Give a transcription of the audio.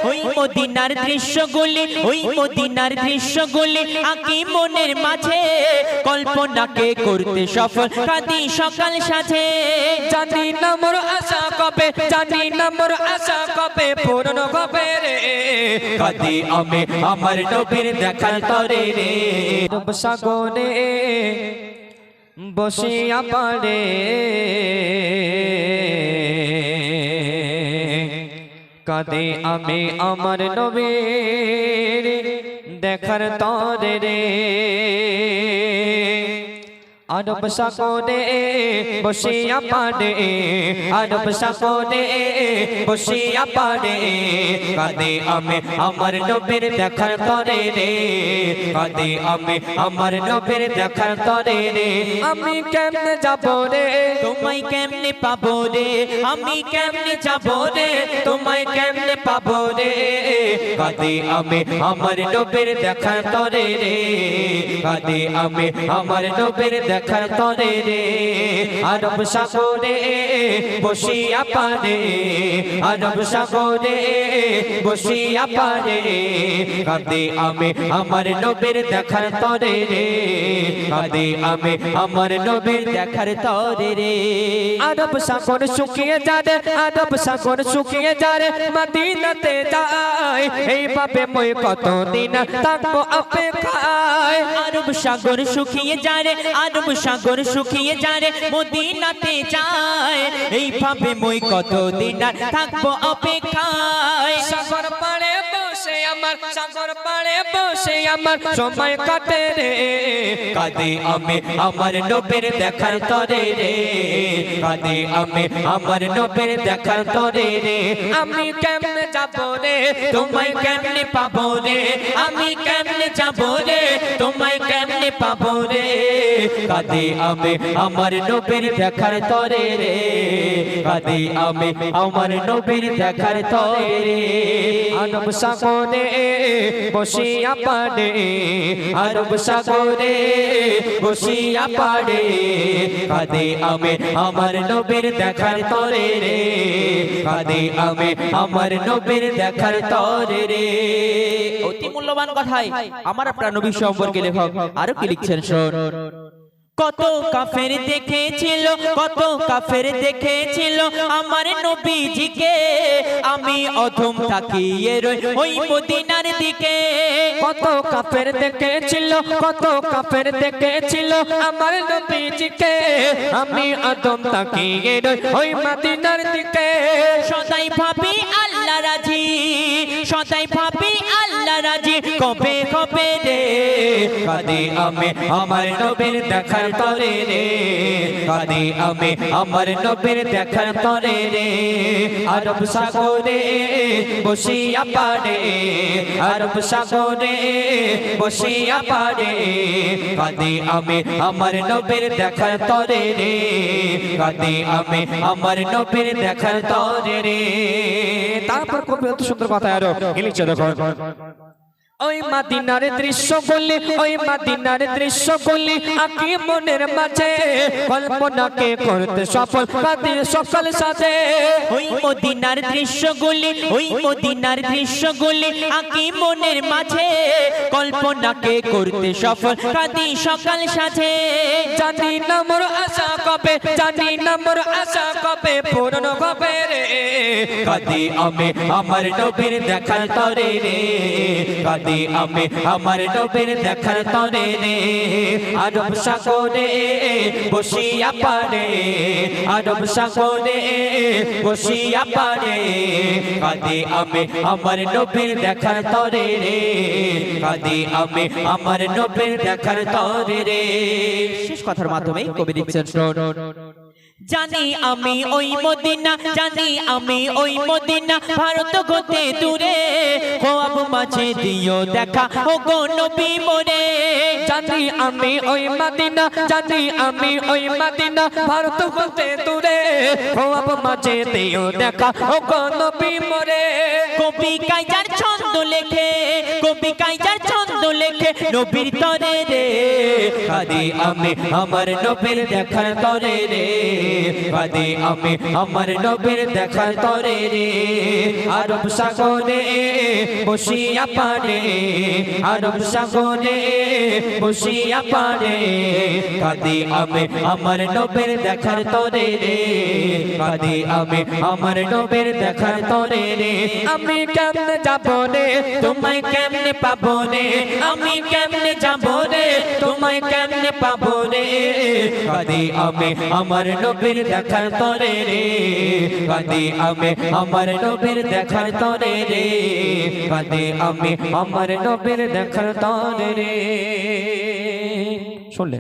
ওই মদিনার দৃশ্যগুলি ওই মদিনার দৃশ্যগুলি আঁকি মনের মাঝে কল্পনাকে করতে সফল কাঁদি সকাল সাথে জানি না মোর আশা কবে জানি না মোর আশা কবে পূর্ণ হবে রে কাঁদি আমি আমার নবীর দেখার তরে রে রব সাগরে বসিয়া পড়ে কাঁদে আমি আমার নবীর দেখার তরে রে আরব সাগরে বসিয়া পড়ে আরব সাগরে বসিয়া পড়ে কাঁদে আমি আমার নবীর দেখার তরে রে কাঁদে আমি আমার নবীর দেখার তরে রে আমি কেমনে যাব রে তোমায় কেমনে পাবো রে আমি কেমনে যাবো রে তোমায় কেমনে পাবো রে কাঁদে আমি আমার নবীর দেখার তরে রে কাঁদে আমি আমার নবীর দেখার তরে রে আরব সাগরে বসিয়া পড়ে আরব সাগরে বসিয়া পড়ে কাঁদে আমি আমার নবীর দেখার তরে রে কাঁদে আমি আমার নবীর দেখার তরে রে আরব সাগর শুকিয়ে যারে আরব সাগর শুকিয়ে যারে মদিনাতে যাই এইভাবে মই কতদিন থাকবো অপেক্ষায় আরব সাগর শুকিয়ে যারে আরব সাগর শুকিয়ে যারে মদিনাতে যায় এইভাবে মই কতদিন আর থাকবো অপেক্ষায় সাগর পাড়ে বসে আমার সাগর পাড়ে বসে আমার সময় কাটে রে কাঁদে আমি আমার নবীর দেখার তরে রে কাঁদে আমি আমার নবীর দেখার তরে রে আমি কেমনে যাব রে তোমায় কেমনে পাবো রে আমি কেমনে যাবো রে তোমায় কেমনে পাবো রে কাঁদে আমি আমার নবীর দেখার তরে রে কাঁদে আমি আমার নবীর দেখার তরে রে আরব সাগরে বসিয়া পড়ে আরব সাগরে বসিয়া পড়ে কাঁদে আমি আমার নবীর দেখার তরে রে কাঁদে আমি আমার নবীর দেখার তরে রে অতি মূল্যবান কথাই আমার আপনার নবী সম্পর্কে লেখক আরো কি লিখছেন শোন কত কাফের দেখেছিল কত কাফের দেখেছিল আমার নবীজিকে আমি অধম তাকিয়ে রই ওই মদিনার দিকে কত কাফের দেখেছিল কত কাফের দেখেছিল আমার নবীজিকে আমি আদম তাকিয়ে রই ওই মদিনার দিকে সদাই ভাবি আল্লাহ রাজি সদাই ভাবি আল্লাহ রাজি কবে কবে রে কাঁদে আমি আমার নবীর দেখার তরে রে কাঁদে আমি আমার নবীর দেখার তরে রে আরব সাগরে বসিয়া পড়ে আরব সাগরে বসিয়া পড়ে কাঁদে আমি আমার নবীর দেখার তরে রে কাঁদে আমি আমার নবীর দেখার তরে রে তারপর কবি এত সুন্দর কথা আরো লিখছে দেখো ওই মদিনার দৃশ্যগুলি ওই মদিনার দৃশ্যগুলি আঁকি মনের মাঝে কল্পনাকে করতে সফল কাদের সকাল সাথে ওই মদিনার দৃশ্যগুলি ওই মদিনার দৃশ্যগুলি আঁকি মনের মাঝে কল্পনাকে করতে সফল কাঁদি সকাল সাথে জানি না মোর আশা কবে জানি না মোর আশা কবে পূর্ণ হবে রে কাঁদি আমি আমার নবীর দেখার তরে রে কাঁদি আমি আমার নবীর দেখার তরে রে আরব সাগরে বসিয়া পড়ে আরব সাগরে বসিয়া পড়ে কাঁদি আমি আমার নবীর দেখার তরে রে কাঁদি আমি আমার নবীর দেখার তরে রে শেষ কথার মাধ্যমে কবি লিখছেন জানি আমি ওই মদিনা জানি আমি ওই মদিনা ভারত গতে দূরে খোয়াব মাঝে দিও দেখা ও গো নবী মোরে জানি আমি ওই মদিনা জানি আমি ওই মদিনা ভারত হতে দূরে খোয়াব মাঝে দিও দেখা ও গো নবী মোরে কবি কাইজার ছন্দ লেখে কবি কাইজার ছন্দ লেখে নবীর তরে রে কাঁদি আমি আমার নবীর দেখার তরে রে কাঁদি আমি আমার নবীর দেখার তরে রে আরব সাগরে বসিয়া পারে আরব সাগরে বসিয়া পারে কাঁদি আমি আমার নবীর দেখার তরে রে কাঁদি আমি আমার নবীর দেখার তরে রে আমি কেমনে যাব রে তোমায় কেমনে পাবো রে আমি কেমনে যাবো রে তোমায় কেমনে পাবো রে কাঁদি আমি আমার নবীর দেখার তরে রে কাঁদি আমি আমার নবীর দেখার তরে রে কাঁদি আমি আমার নবীর দেখার তরে রে শুনলে